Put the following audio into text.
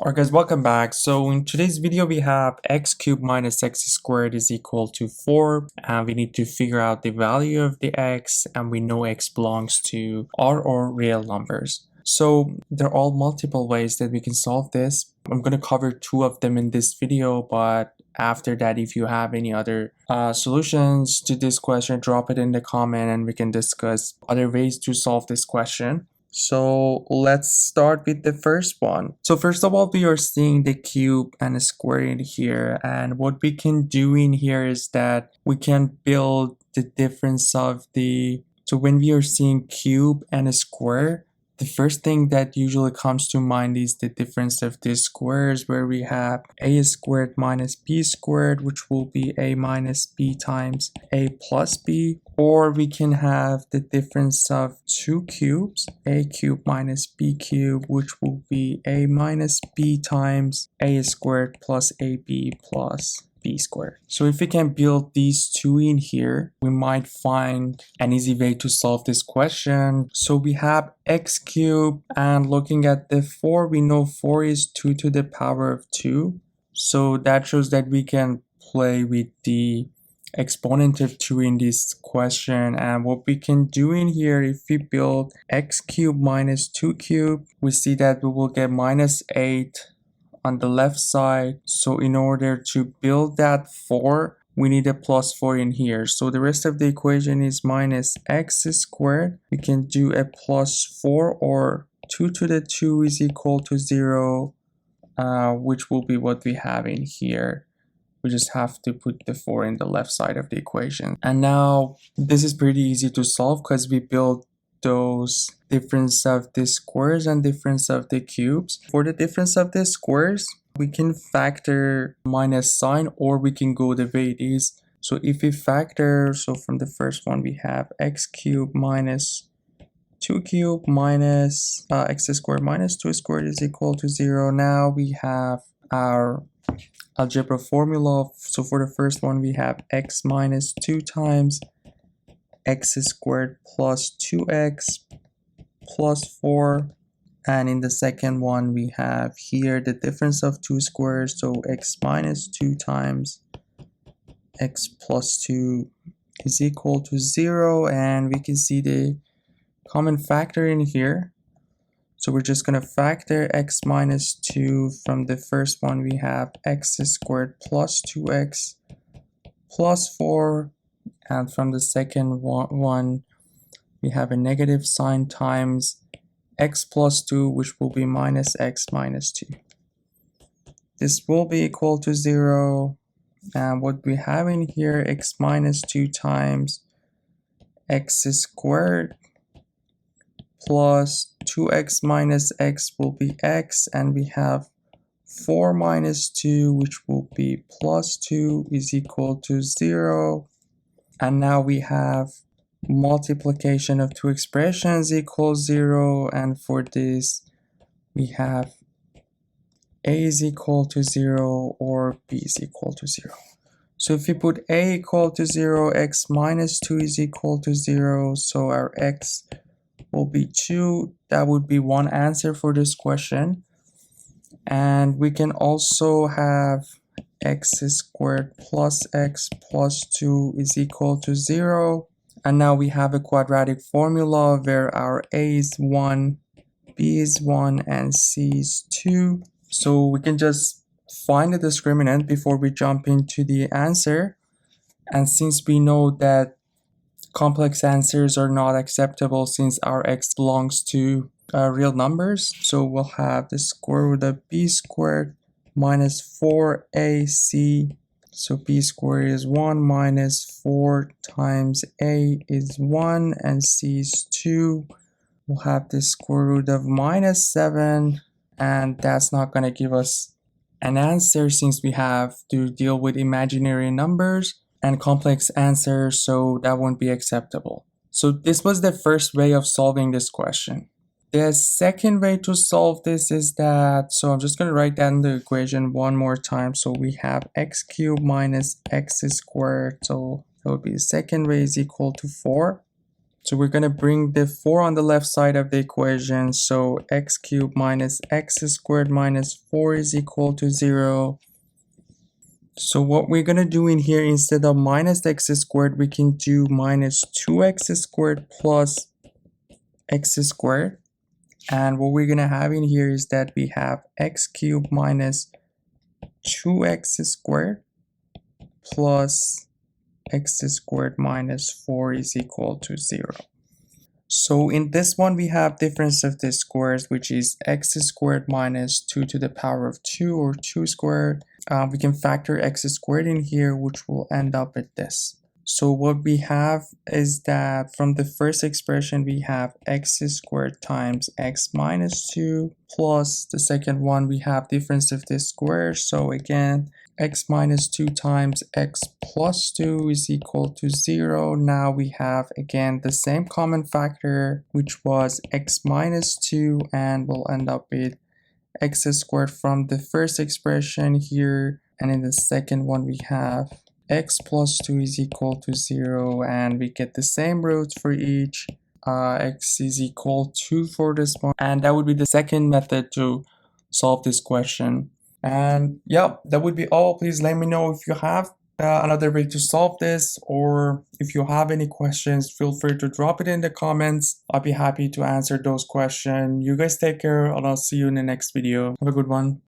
Alright guys, welcome back. So in today's video we have x cubed minus x squared is equal to 4, and we need to figure out the value of the x, and we know x belongs to odd or real numbers. So there are all multiple ways that we can solve this. I'm going to cover 2 of them in this video, but after that, if you have any other solutions to this question, drop it in the comment and we can discuss other ways to solve this question. So let's start with the first one. So first of all, we are seeing the cube and a square in here, and what we can do in here is that we can build the difference of so when we are seeing cube and a square, the first thing that usually comes to mind is the difference of these squares, where we have a squared minus b squared, which will be a minus b times a plus b. Or we can have the difference of two cubes, a cube minus b cube, which will be a minus b times a squared plus ab plus b squared. So if we can build these two in here, we might find an easy way to solve this question. So we have x cubed, and looking at the 4, we know 4 is 2 to the power of 2. So that shows that we can play with the exponent of 2 in this question. And what we can do in here, if we build x cubed minus 2 cubed, we see that we will get minus 8 on the left side. So in order to build that 4, we need a plus 4 in here. So the rest of the equation is minus x squared. We can do a plus 4, or 2 to the 2 is equal to 0, which will be what we have in here. We just have to put the 4 in the left side of the equation. And now this is pretty easy to solve because we built those difference of the squares and difference of the cubes. For the difference of the squares, we can factor minus sign, or we can go the way it is. So if we factor, so from the first one we have x cubed minus 2 cubed minus x squared minus 2 squared is equal to 0. Now we have our algebra formula. So for the first one we have x minus 2 times x squared plus 2x plus 4, and in the second one we have here the difference of two squares, so x minus 2 times x plus 2 is equal to 0, and we can see the common factor in here. So we're just going to factor x minus 2. From the first one we have x squared plus 2x plus 4, and from the second one we have a negative sign times x plus 2, which will be minus x minus 2. This will be equal to 0, and what we have in here, x minus 2 times x squared plus 2x minus x will be x, and we have 4 minus 2, which will be plus 2, is equal to 0. And now we have multiplication of two expressions equals 0, and for this we have a is equal to 0 or b is equal to 0. So if we put a equal to 0, x minus 2 is equal to 0, so our x will be 2. That would be one answer for this question. And we can also have x squared plus x plus 2 is equal to 0. And now we have a quadratic formula where our a is 1, b is 1, and c is 2. So we can just find the discriminant before we jump into the answer. And since we know that complex answers are not acceptable since our x belongs to real numbers, so we'll have the square root of b squared minus 4ac. So b squared is 1 minus 4 times a is 1 and c is 2. We'll have the square root of minus 7, and that's not going to give us an answer since we have to deal with imaginary numbers and complex answers, so that won't be acceptable. So this was the first way of solving this question. The second way to solve this is that, so I'm just going to write down the equation one more time. So we have x cubed minus x squared, so that would be the second way, is equal to 4. So we're going to bring the 4 on the left side of the equation. So x cubed minus x squared minus 4 is equal to 0. So what we're going to do in here, instead of minus x squared, we can do minus 2x squared plus x squared. And what we're going to have in here is that we have x cubed minus 2x squared plus x squared minus 4 is equal to 0. So in this one, we have difference of the squares, which is x squared minus 2 to the power of 2, or 2 squared. We can factor x squared in here, which will end up with this. So what we have is that from the first expression, we have x squared times x minus 2, plus the second one, we have difference of the squares. So again, x minus 2 times x plus 2 is equal to 0. Now we have again the same common factor, which was x minus 2, and we'll end up with x squared from the first expression here. And in the second one, we have x plus 2 is equal to 0, and we get the same roots for each. X is equal to for this one, and that would be the second method to solve this question. And yeah, that would be all. Please let me know if you have another way to solve this, or if you have any questions, feel free to drop it in the comments. I'll be happy to answer those questions. You guys take care, and I'll see you in the next video. Have a good one.